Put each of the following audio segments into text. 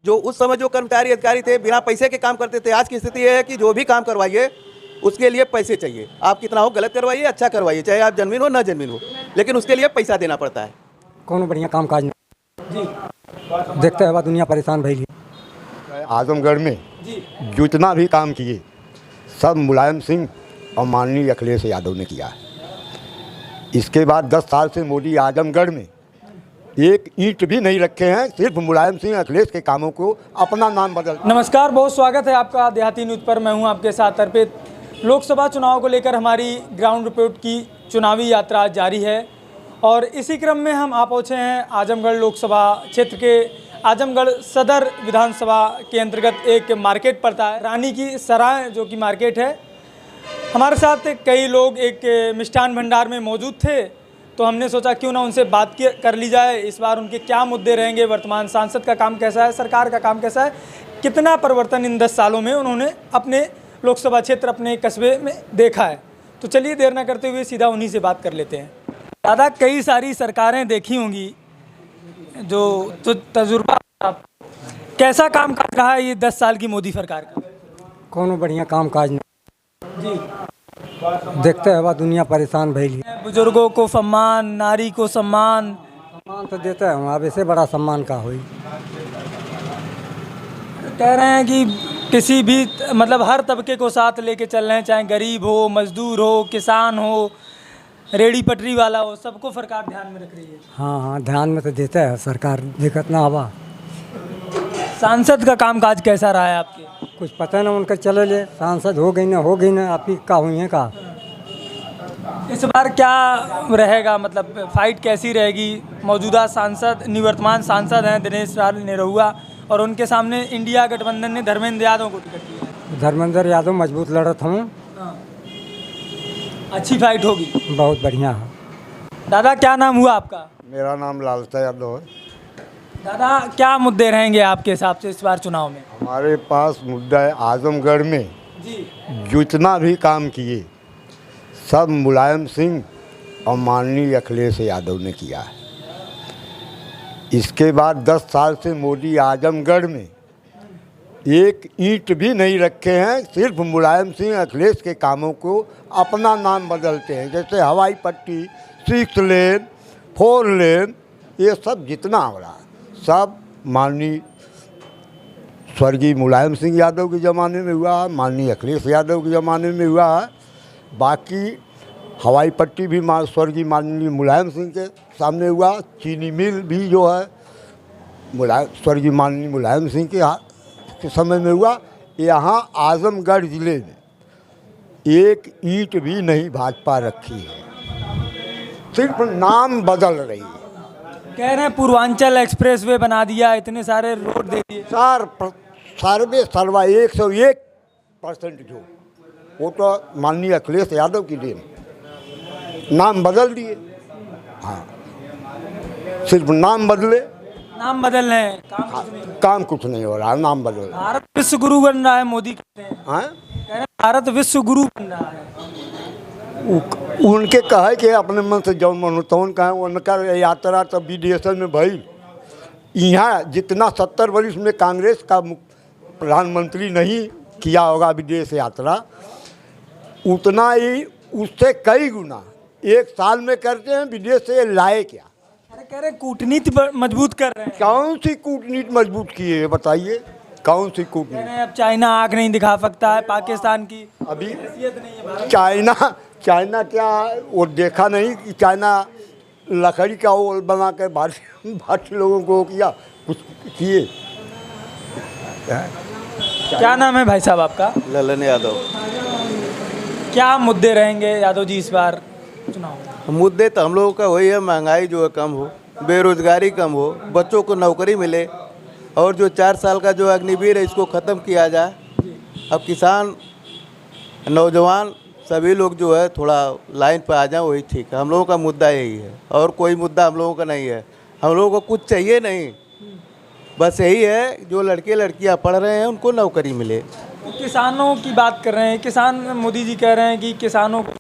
जो उस समय जो कर्मचारी अधिकारी थे बिना पैसे के काम करते थे, आज की स्थिति यह है कि जो भी काम करवाइए उसके लिए पैसे चाहिए। आप कितना हो गलत करवाइए, अच्छा करवाइए, चाहे आप जन्मीन हो ना जन्मीन हो, लेकिन उसके लिए पैसा देना पड़ता है। कौन बढ़िया काम काज जी देखते हैं दुनिया परेशान भइली। आजमगढ़ में जितना भी काम किए सब मुलायम सिंह और माननीय अखिलेश यादव ने किया है। इसके बाद 10 साल से मोदी आजमगढ़ में एक ईंट भी नहीं रखे हैं, सिर्फ मुलायम सिंह अखिलेश के कामों को अपना नाम बदल। नमस्कार, बहुत स्वागत है आपका देहाती न्यूज़ पर। मैं हूं आपके साथ अर्पित। लोकसभा चुनाव को लेकर हमारी ग्राउंड रिपोर्ट की चुनावी यात्रा जारी है और इसी क्रम में हम आ पहुँचे हैं आजमगढ़ लोकसभा क्षेत्र के आजमगढ़ सदर विधानसभा के अंतर्गत एक मार्केट पड़ता है, रानी की सराय जो कि मार्केट है। हमारे साथ कई लोग एक मिष्ठान भंडार में मौजूद थे, तो हमने सोचा क्यों ना उनसे बात कर ली जाए। इस बार उनके क्या मुद्दे रहेंगे, वर्तमान सांसद का काम कैसा है, सरकार का काम कैसा है, कितना परिवर्तन इन 10 सालों में उन्होंने अपने लोकसभा क्षेत्र, अपने कस्बे में देखा है। तो चलिए देर ना करते हुए सीधा उन्हीं से बात कर लेते हैं। दादा, कई सारी सरकारें देखी होंगी, जो तो तजुर्बा कैसा काम काज रहा है ये 10 साल की मोदी सरकार का? कौन बढ़िया काम काज जी, देखते हैं दुनिया परेशान भइली। बुजुर्गों को सम्मान, नारी को सम्मान तो देते हैं, अब इससे बड़ा सम्मान का हुई। कह रहे हैं कि किसी भी मतलब हर तबके को साथ लेके चल रहे हैं, चाहे गरीब हो, मजदूर हो, किसान हो, रेडी पटरी वाला हो, सबको सरकार ध्यान में रख रही है। हाँ, ध्यान में तो देते हैं सरकार, दिक्कत ना हवा। सांसद का कामकाज कैसा रहा है आपके? कुछ पता ना उनका, चले ले सांसद हो गई ना आप ही का हुई है का। इस बार क्या रहेगा, मतलब फाइट कैसी रहेगी? मौजूदा सांसद, निवर्तमान सांसद हैं दिनेश लाल निरहुआ, और उनके सामने इंडिया गठबंधन ने धर्मेंद्र यादव को टिकट दिया है। धर्मेंद्र यादव मजबूत लड़त हूँ, अच्छी फाइट होगी, बहुत बढ़िया है। दादा, क्या नाम हुआ आपका? मेरा नाम लालता यादव है। दादा, क्या मुद्दे रहेंगे आपके हिसाब से इस बार चुनाव में? हमारे पास मुद्दा है आजमगढ़ में जी, जितना भी काम किए सब मुलायम सिंह और माननीय अखिलेश यादव ने किया है। इसके बाद 10 साल से मोदी आजमगढ़ में एक ईंट भी नहीं रखे हैं, सिर्फ मुलायम सिंह अखिलेश के कामों को अपना नाम बदलते हैं। जैसे हवाई पट्टी, 6 लेन, 4 लेन, ये सब जितना हो रहा है सब माननीय स्वर्गीय मुलायम सिंह यादव के ज़माने में हुआ है, माननीय अखिलेश यादव के ज़माने में हुआ है। बाकी हवाई पट्टी भी स्वर्गीय माननीय मुलायम सिंह के सामने हुआ। चीनी मिल भी जो है स्वर्गीय माननीय मुलायम सिंह के समय में हुआ। यहाँ आजमगढ़ ज़िले में एक ईंट भी नहीं भाजपा रखी है, सिर्फ नाम बदल रही है। कह रहे हैं पूर्वांचल एक्सप्रेस वे बना दिया, इतने सारे रोड दे दिए। सर्वा 101% जो वो तो माननीय अखिलेश यादव की देन, नाम बदल दिए। हाँ, सिर्फ नाम बदले, नाम बदल रहे हैं, काम कुछ नहीं हो रहा, नाम बदल। भारत विश्व गुरु बन रहा है मोदी, कहते हैं। हाँ? कह रहे हैं भारत विश्व गुरु बन रहा है। उनके कहे कि अपने मन से जौन मन तौन कहे, उनका यात्रा तो विदेशन में भई। यहाँ जितना 70 वर्ष में कांग्रेस का प्रधानमंत्री नहीं किया होगा विदेश यात्रा, उतना ही उससे कई गुना एक साल में करते हैं। विदेश से लाए क्या? अरे कह रहे कूटनीति मजबूत कर रहे हैं। कौन सी कूटनीति मजबूत की है बताइए, कौन सी कह कूटनीति? रहे हैं अब चाइना आँख नहीं दिखा सकता है पाकिस्तान की, अभी हैसियत नहीं है भारत। चाइना क्या वो देखा नहीं कि चाइना लकड़ी का वो बना कर भारतीय लोगों को किया, कुछ किए? क्या नाम है भाई साहब आपका? ललन यादव। क्या मुद्दे रहेंगे यादव जी इस बार चुनाव में? मुद्दे तो हम लोगों का वही है, महंगाई जो है कम हो, बेरोजगारी कम हो, बच्चों को नौकरी मिले, और जो 4 साल का जो अग्निवीर है इसको ख़त्म किया जाए। अब किसान, नौजवान सभी लोग जो है थोड़ा लाइन पर आ जाए, वही ठीक है। हम लोगों का मुद्दा यही है, और कोई मुद्दा हम लोगों का नहीं है। हम लोगों को कुछ चाहिए नहीं, बस यही है जो लड़के लड़कियां पढ़ रहे हैं उनको नौकरी मिले। किसानों की बात कर रहे हैं, किसान मोदी जी कह रहे हैं कि किसानों को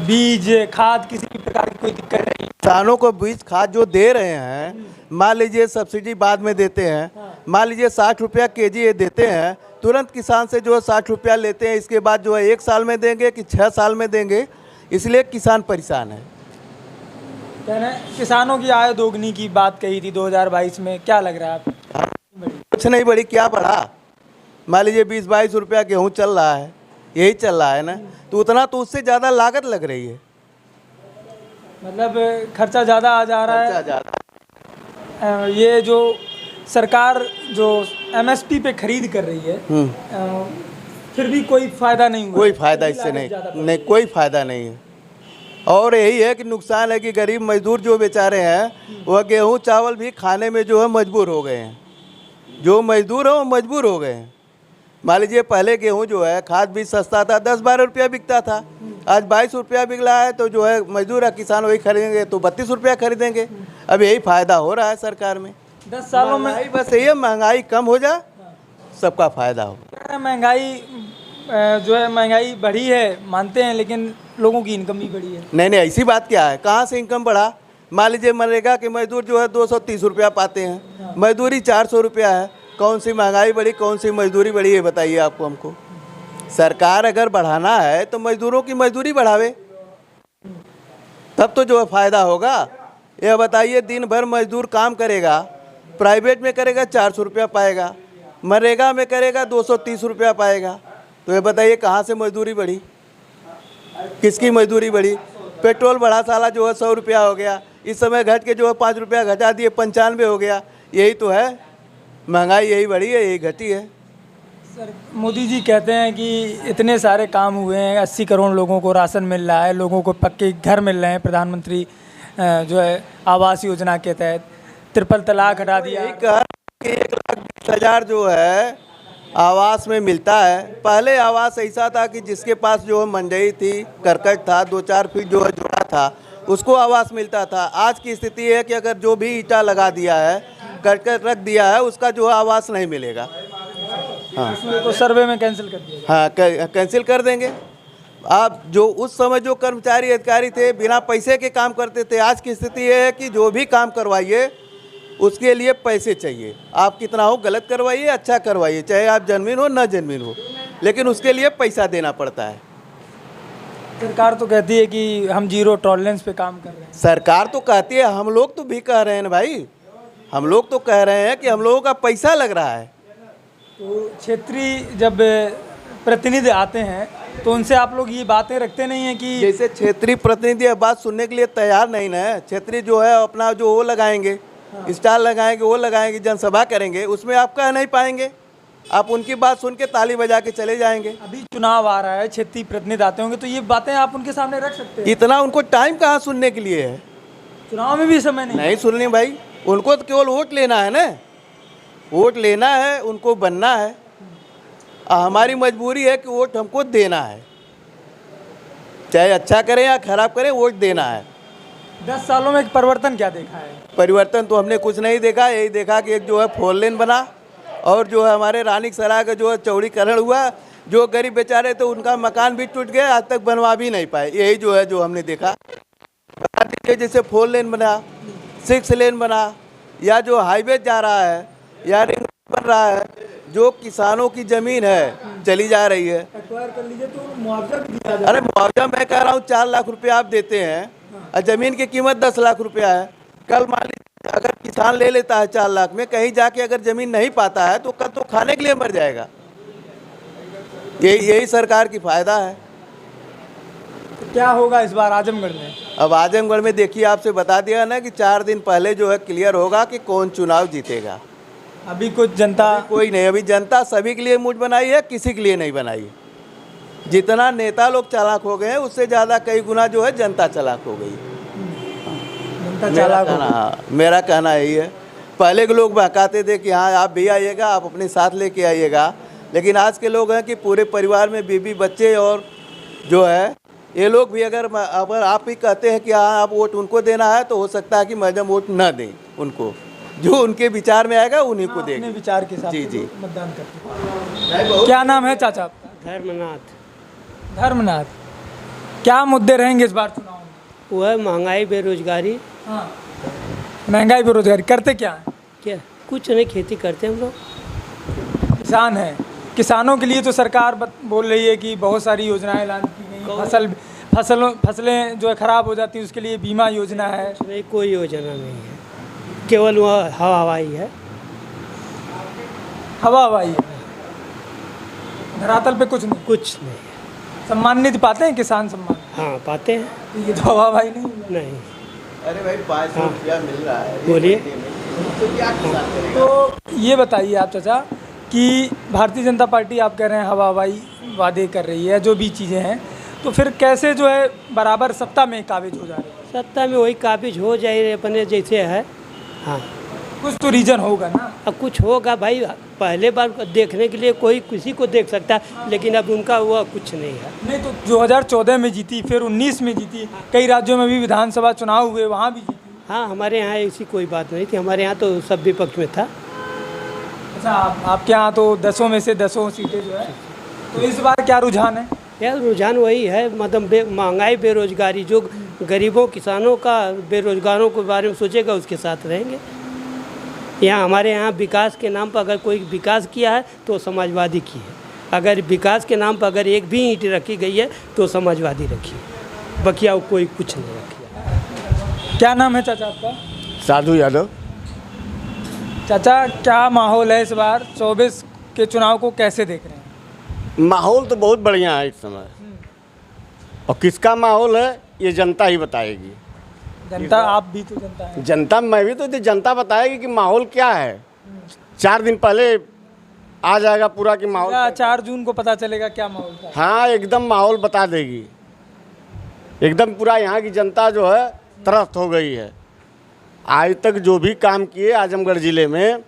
बीज, खाद, किसी भी प्रकार की कोई दिक्कत नहीं, किसानों को बीज खाद जो दे रहे हैं, मान लीजिए सब्सिडी बाद में देते हैं, मान लीजिए 60 रुपया केजी ये देते हैं, तुरंत किसान से जो है 60 रुपया लेते हैं, इसके बाद जो है 1 साल में देंगे कि 6 साल में देंगे, इसलिए किसान परेशान है। कहना किसानों की आय दोगुनी की बात कही थी 2022 में, क्या लग रहा है आपको? कुछ नहीं बढ़ी, क्या बढ़ा? मान लीजिए 20-22 रुपया गेहूँ चल रहा है, यही चल रहा है ना, तो उतना तो उससे ज़्यादा लागत लग रही है, मतलब खर्चा ज़्यादा आ जा रहा खर्चा है। ज़्यादा। ये जो सरकार जो एमएसपी पे खरीद कर रही है, फिर भी कोई फायदा नहीं हुआ, कोई फायदा इससे नहीं, कोई फायदा नहीं है। और यही है कि नुकसान है कि गरीब मजदूर जो बेचारे हैं वह गेहूं चावल भी खाने में जो है मजबूर हो गए हैं, जो मजदूर हैं वो मजबूर हो गए हैं। मान लीजिए पहले गेहूं जो है खाद भी सस्ता था, 10-12 रुपया बिकता था, आज 22 रुपया बिक रहा है, तो जो है मजदूर किसान वही खरीदेंगे तो 32 रुपया खरीदेंगे। अब यही फायदा हो रहा है सरकार में। 10 सालों में बस यही है, महंगाई कम हो जाए, सबका फायदा हो। महंगाई जो है महंगाई बढ़ी है मानते हैं, लेकिन लोगों की इनकम भी बढ़ी है। नहीं, ऐसी बात क्या है, कहाँ से इनकम बढ़ा? मान लीजिए मनरेगा के मजदूर जो है 230 रुपया पाते हैं, मजदूरी 400 रुपया है, कौन सी महंगाई बढ़ी, कौन सी मजदूरी बढ़ी है बताइए आपको हमको। सरकार अगर बढ़ाना है तो मजदूरों की मजदूरी बढ़ावे, तब तो जो है फायदा होगा। ये बताइए दिन भर मजदूर काम करेगा, प्राइवेट में करेगा 400 रुपया पाएगा, मनरेगा में करेगा 230 रुपया पाएगा, तो ये बताइए कहाँ से मजदूरी बढ़ी, किसकी मजदूरी बढ़ी? पेट्रोल बढ़ा साला जो है 100 रुपया हो गया, इस समय घट के जो है 5 रुपया घटा दिए 95 हो गया, यही तो है महंगाई, यही बढ़ी है, यही घटी है। सर मोदी जी कहते हैं कि इतने सारे काम हुए हैं, 80 करोड़ लोगों को राशन मिल रहा है, लोगों को पक्के घर मिल रहे हैं, प्रधानमंत्री जो है आवास योजना के तहत, ट्रिपल तलाक हटा दिया। 1,20,000 जो है आवास में मिलता है। पहले आवास ऐसा था कि जिसके पास जो है मंडई थी, करकट था, 2-4 फीट जो है जोड़ा था, उसको आवास मिलता था। आज की स्थिति है कि अगर जो भी ईंटा लगा दिया है, करकट रख दिया है, उसका जो है आवास नहीं मिलेगा। हाँ, तो सर्वे में कैंसिल कर दिया। हाँ, कैंसिल कर देंगे। आप जो उस समय जो कर्मचारी अधिकारी थे बिना पैसे के काम करते थे, आज की स्थिति ये है कि जो भी काम करवाइए उसके लिए पैसे चाहिए। आप कितना हो गलत करवाइए, अच्छा करवाइए, चाहे आप जन्मीन हो ना जन्मीन हो, लेकिन उसके लिए पैसा देना पड़ता है। सरकार तो कहती है कि हम जीरो टॉलरेंस पे काम कर रहे हैं। सरकार तो कहती है, हम लोग तो भी कह रहे हैं ना भाई, हम लोग तो कह रहे हैं कि हम लोगों का पैसा लग रहा है। तो क्षेत्रीय जब प्रतिनिधि आते हैं तो उनसे आप लोग ये बातें रखते नहीं हैं कि जैसे क्षेत्रीय प्रतिनिधि बात सुनने के लिए तैयार नहीं ना, क्षेत्रीय जो है अपना जो वो लगाएंगे, स्टाल लगाएंगे, वो लगाएंगे, जनसभा करेंगे, उसमें आप कह नहीं पाएंगे, आप उनकी बात सुन के ताली बजा के चले जाएंगे। अभी चुनाव आ रहा है, क्षेत्रीय प्रतिनिधि आते होंगे, तो ये बातें आप उनके सामने रख सकते हैं। इतना उनको टाइम कहाँ सुनने के लिए है? चुनाव में भी समय नहीं सुननी भाई, उनको तो केवल वोट लेना है ना, वोट लेना है, उनको बनना है। हमारी मजबूरी है कि वोट हमको देना है, चाहे अच्छा करें या खराब करें, वोट देना है। 10 सालों में परिवर्तन क्या देखा है? परिवर्तन तो हमने कुछ नहीं देखा, यही देखा कि एक जो है 4 लेन बना, और जो है हमारे रानीक सराय का जो है चौड़ीकरण हुआ, जो गरीब बेचारे थे उनका मकान भी टूट गया, आज तक बनवा भी नहीं पाए। यही जो है जो हमने देखा। जैसे 4 लेन बना, 6 लेन बना, या जो हाईवे जा रहा है, या रिंग रोड बन रहा है, जो किसानों की ज़मीन है चली जा रही है। एक्वायर कर लीजिए तो मुआवजा भी दिया जाए। अरे मुआवजा मैं कह रहा हूँ 4 लाख रुपया आप देते हैं, और ज़मीन की कीमत 10 लाख रुपया है। कल मान लीजिए अगर किसान ले लेता है 4 लाख में, कहीं जाके अगर ज़मीन नहीं पाता है तो कल तो खाने के लिए मर जाएगा। यही सरकार की फ़ायदा है। तो क्या होगा इस बार आजमगढ़ में? अब आजमगढ़ में देखिए, आपसे बता दिया ना कि 4 दिन पहले जो है क्लियर होगा कि कौन चुनाव जीतेगा। अभी कुछ जनता कोई नहीं, अभी जनता सभी के लिए मूड बनाई है, किसी के लिए नहीं बनाई है। जितना नेता लोग चालाक हो गए हैं, उससे ज़्यादा कई गुना जो है जनता चालाक हो गई। जनता चालाक हो हाँ, मेरा कहना यही है। पहले के लोग बहकाते थे कि हाँ आप भी आइएगा, आप अपने साथ लेके आइएगा, लेकिन आज के लोग हैं कि पूरे परिवार में बीवी बच्चे और जो है ये लोग भी अगर आप ही कहते हैं कि हाँ आप वोट उनको देना है, तो हो सकता है कि मैडम वोट ना दें उनको, जो उनके विचार में आएगा उन्हीं को देंगे। अपने विचार के साथ जी मतदान करते हैं। क्या नाम है चाचा आपका? धर्मनाथ। धर्मनाथ। क्या मुद्दे रहेंगे इस बार चुनाव में? वो है महंगाई, बेरोजगारी, हाँ, महंगाई बेरोजगारी, करते क्या हैं? क्या कुछ नहीं, खेती करते हम लोग। किसान हैं, किसानों के लिए तो सरकार बोल रही है कि बहुत सारी योजनाएं ऐलान की गई, फसलें जो है ख़राब हो जाती है उसके लिए बीमा योजना है। नहीं, कोई योजना नहीं है, केवल वह हवाई है। हवाई है, धरातल पे कुछ नहीं। कुछ नहीं। सम्मान निधि पाते हैं किसान सम्मान? हाँ, पाते हैं। तो ये तो हवाई नहीं है। नहीं। अरे भाई 500 रुपया मिल रहा है, बोलिए। तो क्या किसान करेगा? तो ये बताइए आप चाचा कि भारतीय जनता पार्टी आप कह रहे हैं हवाई वादे कर रही है, जो भी चीज़ें हैं, तो फिर कैसे जो है बराबर सत्ता में काबिज हो जा रही है? सत्ता में वही काबिज हो जाए अपने जैसे है। हाँ, कुछ तो रीजन होगा ना। अब कुछ होगा भाई, पहले बार देखने के लिए कोई किसी को देख सकता है, लेकिन अब उनका वह कुछ नहीं है। नहीं तो 2014 में जीती, फिर 19 में जीती, कई राज्यों में भी विधानसभा चुनाव हुए, वहाँ भी जीती। हाँ, हमारे यहाँ ऐसी कोई बात नहीं थी, हमारे यहाँ तो सब विपक्ष में था। अच्छा, आपके यहाँ तो 10 में से 10 सीटें जो है, तो इस बार क्या रुझान है? यार रुझान वही है, मतलब महंगाई, बेरोजगारी, जो गरीबों किसानों का, बेरोजगारों के बारे में सोचेगा उसके साथ रहेंगे। यहाँ हमारे यहाँ विकास के नाम पर अगर कोई विकास किया है तो समाजवादी की है, अगर विकास के नाम पर अगर एक भी ईंट रखी गई है तो समाजवादी रखी है, बकिया कोई कुछ नहीं रखी है। क्या नाम है चाचा आपका? साधु यादव। चाचा, क्या माहौल है इस बार 24 के चुनाव को कैसे देख रहे हैं? माहौल तो बहुत बढ़िया है इस समय, और किसका माहौल है ये जनता ही बताएगी। जनता, आप भी तो जनता है। जनता, मैं भी तो जनता बताएगी कि माहौल क्या है। 4 दिन पहले आ जाएगा पूरा कि माहौल। 4 जून को पता चलेगा क्या माहौल था। हाँ, एकदम माहौल बता देगी, एकदम पूरा। यहाँ की जनता जो है त्रस्त हो गई है। आज तक जो भी काम किए आजमगढ़ ज़िले में,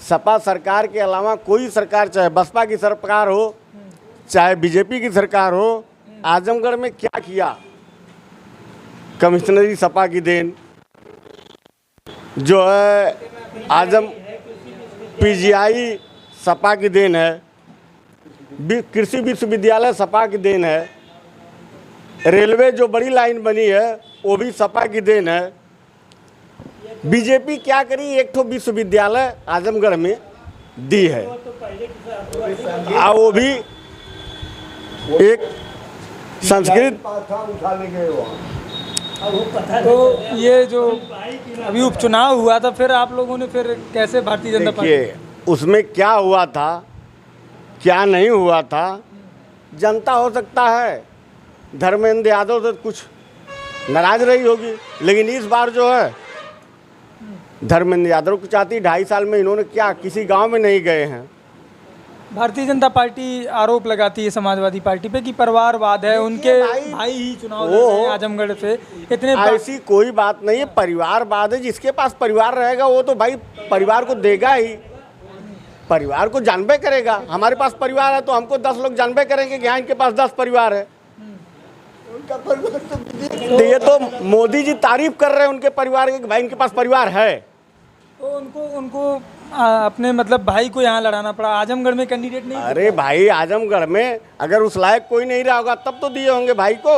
सपा सरकार के अलावा कोई सरकार, चाहे बसपा की सरकार हो चाहे बीजेपी की सरकार हो, आजमगढ़ में क्या किया। कमिश्नरी सपा की देन जो है, आजम पीजीआई सपा की देन है, कृषि विश्वविद्यालय सपा की देन है, रेलवे जो बड़ी लाइन बनी है वो भी सपा की देन है। बीजेपी क्या करी, एक ठो विश्वविद्यालय आजमगढ़ में दी है, वो भी एक संस्कृत। तो ये जो अभी उपचुनाव हुआ था, फिर आप लोगों ने फिर कैसे भारतीय जनता पार्टी? देखिए, उसमें क्या हुआ था क्या नहीं हुआ था, जनता हो सकता है धर्मेंद्र यादव से कुछ नाराज रही होगी, लेकिन इस बार जो है धर्मेंद्र यादव को चाहती। 2.5 साल में इन्होंने क्या, किसी गांव में नहीं गए हैं। भारतीय जनता पार्टी आरोप लगाती है समाजवादी पार्टी पे कि परिवारवाद है, उनके भाई ही चुनाव लड़ रहे हैं आजमगढ़ से। इतने ऐसी कोई बात नहीं है, परिवारवाद है। जिसके पास परिवार रहेगा वो तो भाई परिवार को देगा ही, परिवार को जानबे करेगा। हमारे पास परिवार है तो हमको 10 लोग जानबे करेंगे कि हाँ इनके पास 10 परिवार है। तो ये तो मोदी जी तारीफ कर रहे हैं उनके परिवार की कि भाई इनके पास परिवार है। तो उनको अपने मतलब भाई को यहाँ लड़ाना पड़ा, आजमगढ़ में कैंडिडेट नहीं। अरे भाई, आजमगढ़ में अगर उस लायक कोई नहीं रहा होगा तब तो दिए होंगे भाई को।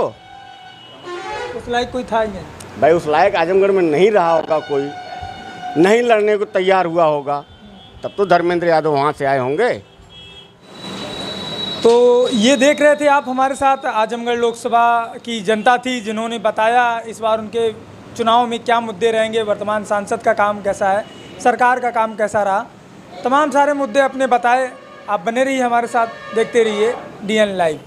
उस लायक कोई था ही नहीं भाई, उस लायक आजमगढ़ में नहीं रहा होगा, कोई नहीं लड़ने को तैयार हुआ होगा, तब तो धर्मेंद्र यादव वहाँ से आए होंगे। तो ये देख रहे थे आप हमारे साथ, आजमगढ़ लोकसभा की जनता थी जिन्होंने बताया इस बार उनके चुनाव में क्या मुद्दे रहेंगे, वर्तमान सांसद का काम कैसा है, सरकार का काम कैसा रहा, तमाम सारे मुद्दे अपने बताए। आप बने रहिए हमारे साथ, देखते रहिए DN लाइव।